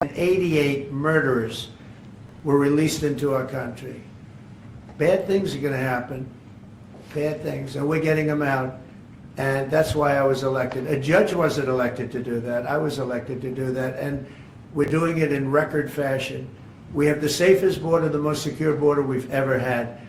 88 murderers were released into our country. Bad things are going to happen, bad things, and we're getting them out, and that's why I was elected. A judge wasn't elected to do that. I was elected to do that, and we're doing it in record fashion. We have the safest border, the most secure border we've ever had.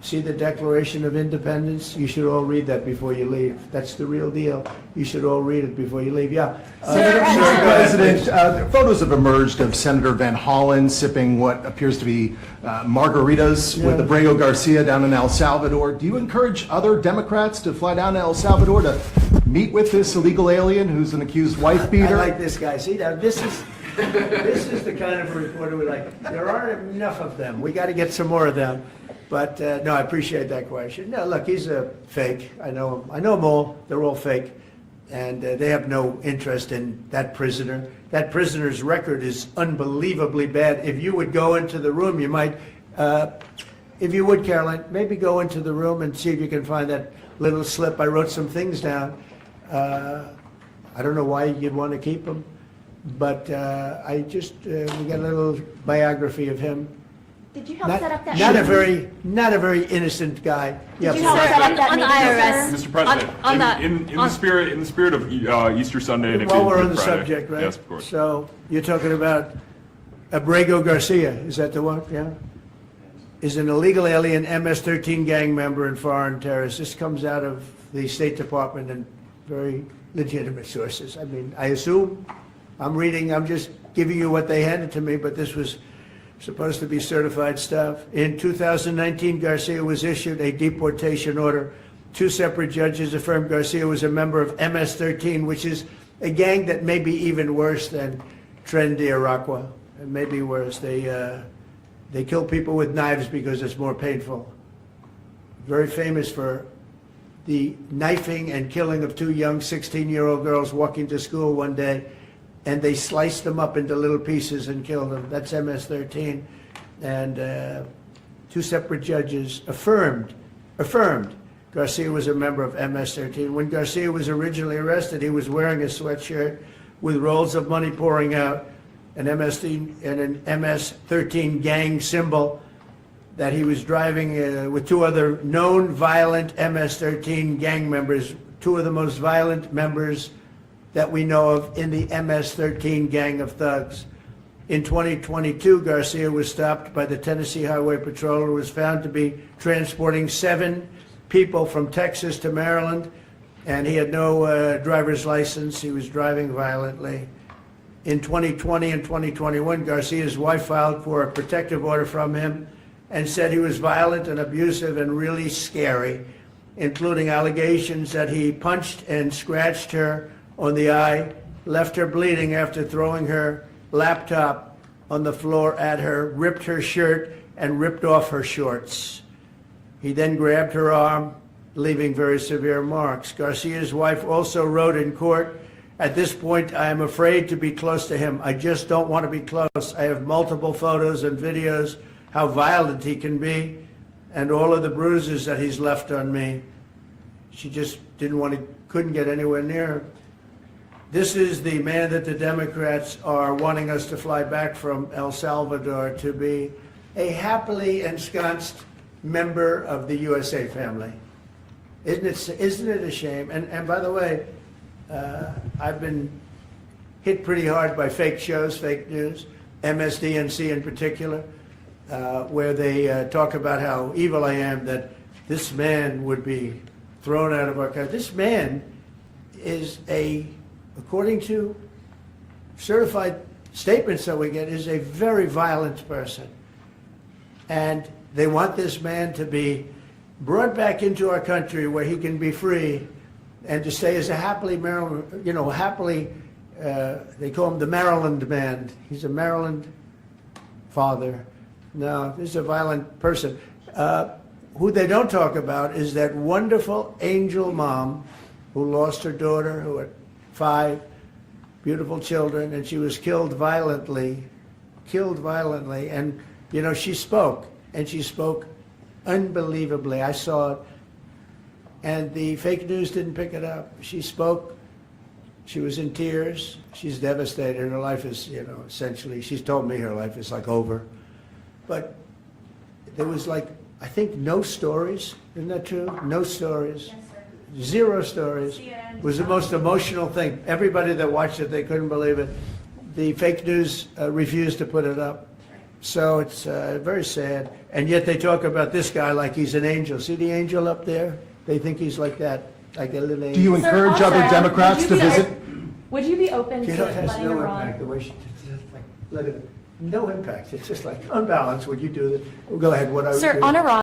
See the Declaration of Independence? You should all read that before you leave. That's the real deal. You should all read it before you leave. Yeah. Mr. President, photos have emerged of Senator Van Hollen sipping what appears to be margaritas with Abrego Garcia down in El Salvador. Do you encourage other Democrats to fly down to El Salvador to meet with this illegal alien who's an accused wife beater? I like this guy. See, now this is the kind of reporter we like. There aren't enough of them. We got to get some more of them. But no, I appreciate that question. No, look, he's a fake. I know him. I know them all. They're all fake, and they have no interest in that prisoner. That prisoner's record is unbelievably bad. If you would go into the room, you might, if you would, Caroline, maybe go into the room and see if you can find that little slip. I wrote some things down. I don't know why you'd want to keep them, but we got a little biography of him. Did you help set up that? Not a very innocent guy. Did you help set up that on the IRS? Mr. President, in the spirit of Easter Sunday and while we're on the Friday. subject, right? Yes, of course. So you're talking about Abrego Garcia? Is that the one? Yeah. Is an illegal alien, MS-13 gang member and foreign terrorist. This comes out of the State Department and very legitimate sources. I mean, I assume I'm just giving you what they handed to me, but this was supposed to be certified stuff. In 2019, Garcia was issued a deportation order. 2 separate judges affirmed Garcia was a member of MS-13, which is a gang that may be even worse than Tren de Aragua. It may be worse. They kill people with knives because it's more painful. Very famous for the knifing and killing of 2 young 16-year-old girls walking to school one day, and they sliced them up into little pieces and killed them. That's MS-13. And 2 separate judges affirmed Garcia was a member of MS-13. When Garcia was originally arrested, he was wearing a sweatshirt with rolls of money pouring out, an MS-13 gang symbol that he was driving with 2 other known violent MS-13 gang members, 2 of the most violent members that we know of in the MS-13 gang of thugs. In 2022, Garcia was stopped by the Tennessee Highway Patrol and was found to be transporting 7 people from Texas to Maryland, and he had no driver's license. He was driving violently. In 2020 and 2021, Garcia's wife filed for a protective order from him and said he was violent and abusive and really scary, including allegations that he punched and scratched her on the eye, left her bleeding after throwing her laptop on the floor at her, ripped her shirt, and ripped off her shorts. He then grabbed her arm, leaving very severe marks. Garcia's wife also wrote in court, "At this point, I am afraid to be close to him. I just don't want to be close. I have multiple photos and videos how violent he can be and all of the bruises that he's left on me." She just couldn't get anywhere near him. This is the man that the Democrats are wanting us to fly back from El Salvador to be a happily ensconced member of the USA family. Isn't it a shame? And by the way, I've been hit pretty hard by fake shows, fake news, MSDNC in particular, where they talk about how evil I am, that this man would be thrown out of our country. This man is according to certified statements that we get, is a very violent person. And they want this man to be brought back into our country where he can be free and to stay as a happily Maryland, they call him the Maryland man. He's a Maryland father. No, this is a violent person. Who they don't talk about is that wonderful angel mom who lost her daughter, who had 5 beautiful children, and she was killed violently. And, she spoke, and she spoke unbelievably. I saw it, and the fake news didn't pick it up. She spoke She was in tears. She's devastated. Her life is, essentially, she's told me her life is like over. But there was like, I think no stories. Isn't that true? No stories. Yes, sir. Zero stories. It was the most emotional thing. Everybody that watched it, they couldn't believe it. The fake news refused to put it up. So it's very sad. And yet they talk about this guy like he's an angel. See the angel up there? They think he's like that, like a little angel. Do you Sir, encourage also, other Democrats to would you be visit? Would you be open to It has letting no Iran? impact, the way she, it's just like, look at it. No impact. It's just like unbalanced when you do that. Go ahead, what I would Sir, do. on Iran.